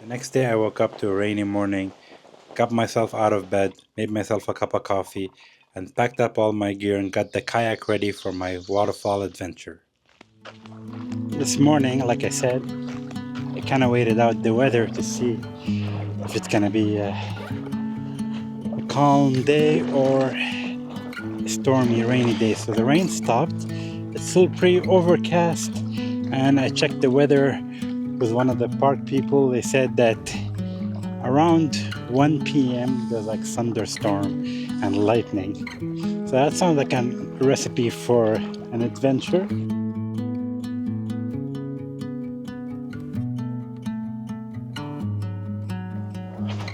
The next day I woke up to a rainy morning, got myself out of bed, made myself a cup of coffee, and packed up all my gear and got the kayak ready for my waterfall adventure. This morning, like I said, I kind of waited out the weather to see if it's gonna be a calm day or a stormy, rainy day. So the rain stopped. It's still pretty overcast, and I checked the weather with one of the park people. They said that around 1 p.m. there's like thunderstorm and lightning. So that sounds like a recipe for an adventure.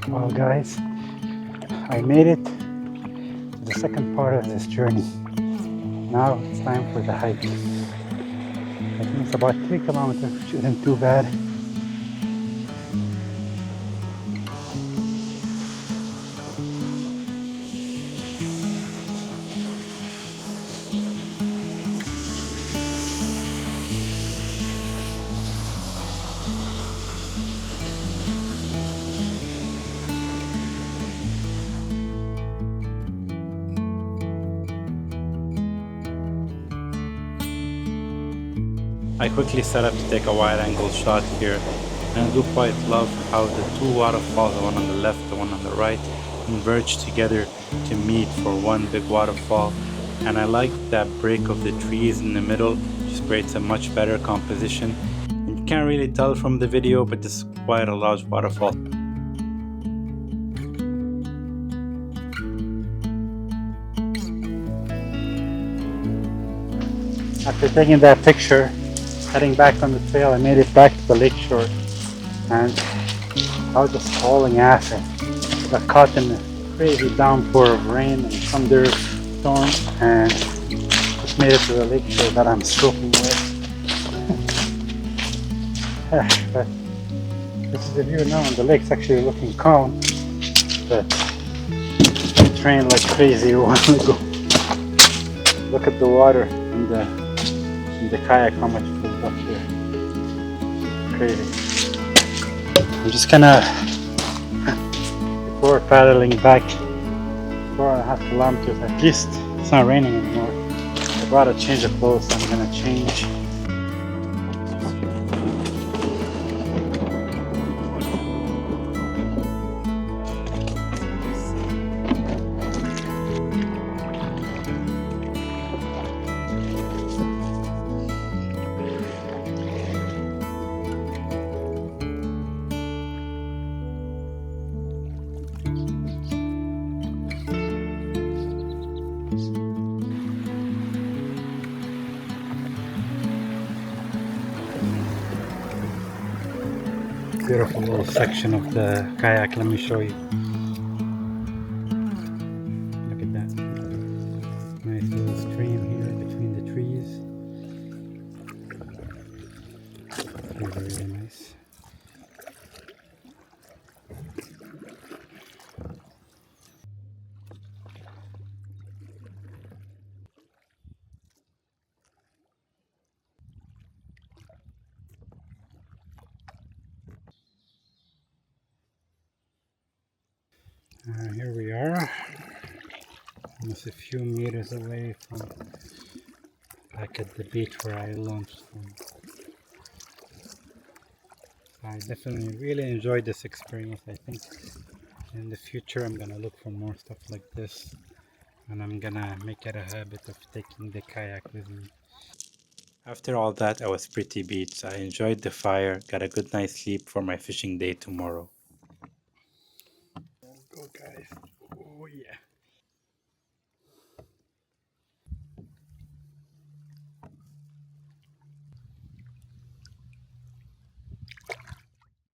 Well guys, I made it to the second part of this journey. Now it's time for the hike. I think it's about 3 kilometers, which isn't too bad. I quickly set up to take a wide angle shot here, and I do quite love how the two waterfalls, the one on the left, the one on the right, converge together to meet for one big waterfall. And I like that break of the trees in the middle, just creates a much better composition. And you can't really tell from the video, but this is quite a large waterfall. After taking that picture, heading back on the trail, I made it back to the lakeshore, and I was just hauling ass. I got caught in a crazy downpour of rain and thunderstorm, and just made it to the lakeshore that I'm soaking with. But this is the view now, and the lake's actually looking calm, but it rained like crazy a while ago. Look at the water in the kayak, how much filled up here. Crazy. I'm just gonna, before paddling back 4.5 kilometers, at least it's not raining anymore. I brought a change of clothes, so I'm gonna change. Beautiful little section of the kayak, let me show you. Look at that. Nice little stream here between the trees. Very, very nice. Here we are, almost a few meters away from back at the beach where I launched from. So I definitely really enjoyed this experience. I think in the future I'm gonna look for more stuff like this, and I'm gonna make it a habit of taking the kayak with me. After all that, I was pretty beat. I enjoyed the fire, got a good night's sleep for my fishing day tomorrow.